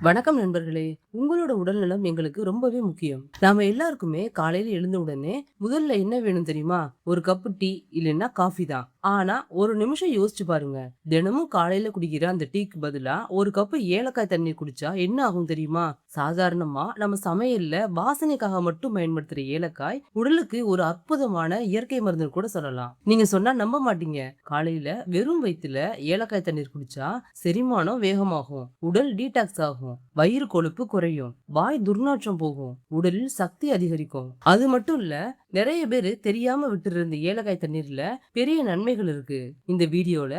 வணக்கம் நண்பர்களே. உங்களோட உடல்நலம் எங்களுக்கு ரொம்பவே முக்கியம். நாம எல்லாருக்குமே காலையில எழுந்த உடனே முதல்ல என்ன வேணும் தெரியுமா? ஒரு கப்பு டீ இல்லைன்னா காஃபி தான். ஆனா ஒரு நிமிஷம் யோசிச்சு பாருங்க. தினமும் காலையில குடிக்கிற அந்த டீக்கு பதிலா ஒரு கப்பு ஏலக்காய் தண்ணீர் குடிச்சா என்ன ஆகும் தெரியுமா? சாதாரணமா நம்ம சமையல்ல வாசனைக்காக மட்டும் பயன்படுத்துற ஏலக்காய் உடலுக்கு ஒரு அற்புதமான இயற்கை மருந்து கூட சொல்லலாம். நீங்க சொன்னா நம்ப மாட்டீங்க. காலையில வெறும் வயித்துல ஏலக்காய் தண்ணீர் குடிச்சா செரிமானம் வேகமாகும், உடல் டீடாக்ஸ் ஆகும், வயிறு கொழுப்பு குறையும், வாய் துர்நாற்றம் போகும், உடலில் சக்தி அதிகரிக்கும். அது மட்டும் இல்ல, நிறைய பேரு தெரியாம விட்டுற இந்த ஏலக்காய் தண்ணீர்ல பெரிய நன்மைகள் இருக்கு. இந்த வீடியோல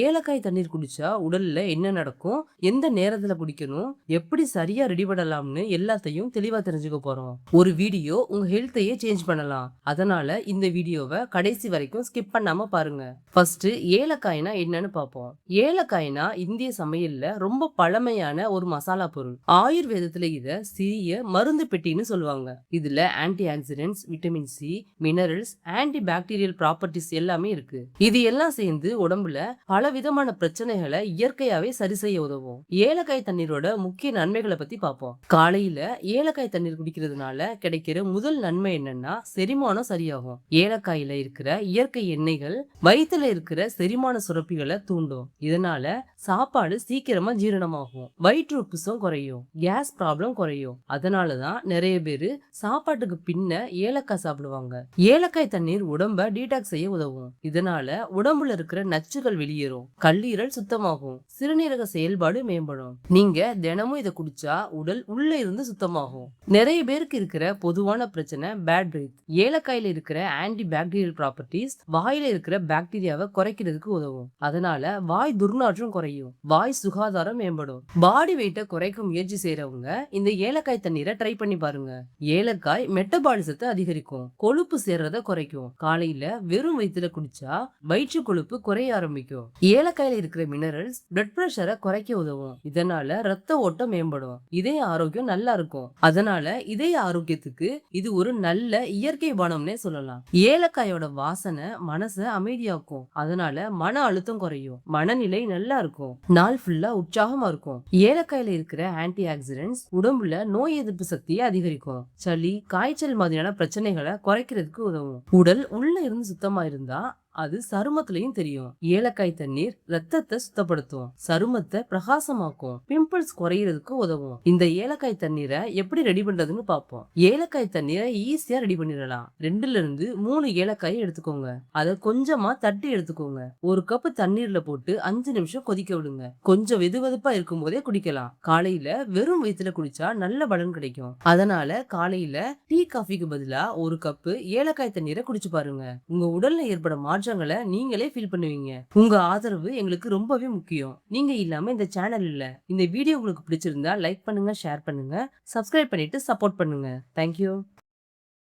ஏலக்காய் தண்ணீர் குடிச்சா உடல்ல என்ன நடக்கும், எந்த நேரத்துல குடிக்கணும், எப்படி சரியா ரெடி பண்ணலாம்னு எல்லாத்தையும் தெளிவா தெரிஞ்சுக்க போறோம். ஒரு வீடியோ உங்க ஹெல்த்தையே சேஞ்ச் பண்ணலாம். அதனால இந்த வீடியோவை கடைசி வரைக்கும் ஸ்கிப் பண்ணாம பாருங்க. ஃபர்ஸ்ட் ஏலக்காய்னா என்னன்னு பார்ப்போம். ஏலக்காய்னா இந்திய சமையல்ல ரொம்ப பழமையான ஒரு மசாலா பொருள். ஆயுர்வேதத்துல இத சிறிய மருந்து பெட்டின்னு சொல்லுவாங்க. இதுல anti oxidants, vitamin C, minerals, anti bacterial properties எல்லாமே இருக்கு. இது எல்லாம் சேர்ந்து உடம்புல பல விதமான பிரச்சனைகளை இயற்கையாவே சரி செய்ய உதவும். ஏலக்காய் தண்ணீரோட முக்கிய நன்மைகளை பத்தி பார்ப்போம். காலையில ஏலக்காய் தண்ணீர் குடிக்கிறதுனால கிடைக்கிற முதல் நன்மை என்னன்னா செரிமானம் சரியாகும். ஏலக்காயில இருக்கிற இயற்கை எண்ணெய்கள் வயிற்றுல இருக்கிற செரிமான சுரப்பிகளை தூண்டும். இதனால சாப்பாடு சீக்கிரமா ஜீரணமாகும், வயிற்று உப்புசம் குறையும், கேஸ் ப்ராப்ளம் குறையும். அதனாலதான் நிறைய பேரு சாப்பாட்டுக்கு பின்ன ஏலக்காய் சாப்பிடுவாங்க. ஏலக்காய் தண்ணீர் உடம்ப டீடாக்ஸ் செய்ய உதவும். இதனால உடம்புல இருக்கிற நச்சுகள் வெளியேறும், கல்லீரல் சுத்தமாகும், சிறுநீரக செயல்பாடு மேம்படும். நீங்க தினமும் இதை குடிச்சா உடல் உள்ள இருந்து சுத்தமாகும். நிறைய பேருக்கு இருக்கிற பொதுவான பிரச்சனை பேட் பிரீத். ஏலக்காயில இருக்கிற ஆன்டி பாக்டீரியல் ப்ராப்பர்ட்டிஸ் வாயில இருக்கிற பாக்டீரியாவை குறைக்கிறதுக்கு உதவும். அதனால வாய் துர்நாற்றம் குறையும், வாய் சுகாதாரம் மேம்படும். பாடி வெயிட்ட குறைக்க முயற்சி செய்யறவங்க இந்த ஏலக்காய் தண்ணீரை ட்ரை பண்ணி பாருங்க. ஏலக்காய் மெட்டபாலிசத்தை அதிகரிக்கும், கொழுப்பு சேர்றத குறைக்கும். காலையில வெறும் வயிற்றுல குடிச்சா வயிற்று கொழுப்பு குறைய ஆரம்பிக்கும். ஏலக்காயில இருக்கிற மினரல்ஸ் பிளட் பிரஷரை குறைக்க உதவும். இதனால ரத்த ஓட்டம் மேம்படும், இதய ஆரோக்கியம் நல்லா இருக்கும். அதனால இதய ஆரோக்கியத்துக்கு இது ஒரு நல்ல இயற்கை பானம்னே சொல்லலாம். ஏலக்காயோட வாசனை மனசை அமைதியாக்கும். அதனால மன அழுத்தம் குறையும், மனநிலை நல்லா இருக்கும், நாள் ஃபுல்லா உற்சாகமா இருக்கும். ஏலக்காயில இருக்கிற ஆன்டி ஆக்சிடென்ட்ஸ் உடம்புல நோய் எதிர்ப்பு சக்தியை அதிகரிக்கும், சளி காய்ச்சல் மாதிரியான பிரச்சனைகளை குறைக்கிறதுக்கு உதவும். உடல் உள்ள இருந்து சுத்தமா இருந்தா அது சருமத்திலையும் தெரியும். ஏலக்காய் தண்ணீர் ரத்தத்தை சுத்தப்படுத்தும், சருமத்தை பிரகாசமாக்கும், பிம்பிள்ஸ் குறையிறதுக்கு உதவும். இந்த ஏலக்காய் தண்ணீரை எப்படி ரெடி பண்றதுன்னு பார்ப்போம். ஏலக்காய் தண்ணீரை ஈஸியா ரெடி பண்ணிடலாம். 2ல இருந்து 3 ஏலக்காயை எடுத்துக்கோங்க. அதை கொஞ்சமா தட்டி எடுத்துக்கோங்க. ஒரு கப் தண்ணீர்ல போட்டு 5 நிமிஷம் கொதிக்க விடுங்க. கொஞ்சம் வெதுவெதுப்பா இருக்கும் போதே குடிக்கலாம். காலையில வெறும் வயிற்றுல குடிச்சா நல்ல பலன் கிடைக்கும். அதனால காலையில டீ காஃபிக்கு பதிலா ஒரு கப் ஏலக்காய் தண்ணீரை குடிச்சு பாருங்க. உங்க உடல்ல ஏற்பட மாற்றங்களை நீங்களே ஃபீல் பண்ணுவீங்க. உங்க ஆதரவு எங்களுக்கு ரொம்பவே முக்கியம். நீங்க இல்லாம இந்த சேனல் இல்ல. இந்த வீடியோ உங்களுக்கு பிடிச்சிருந்தா லைக் பண்ணுங்க, ஷேர் பண்ணுங்க, சப்ஸ்கிரைப் பண்ணிட்டு சப்போர்ட் பண்ணுங்க. தேங்க்யூ.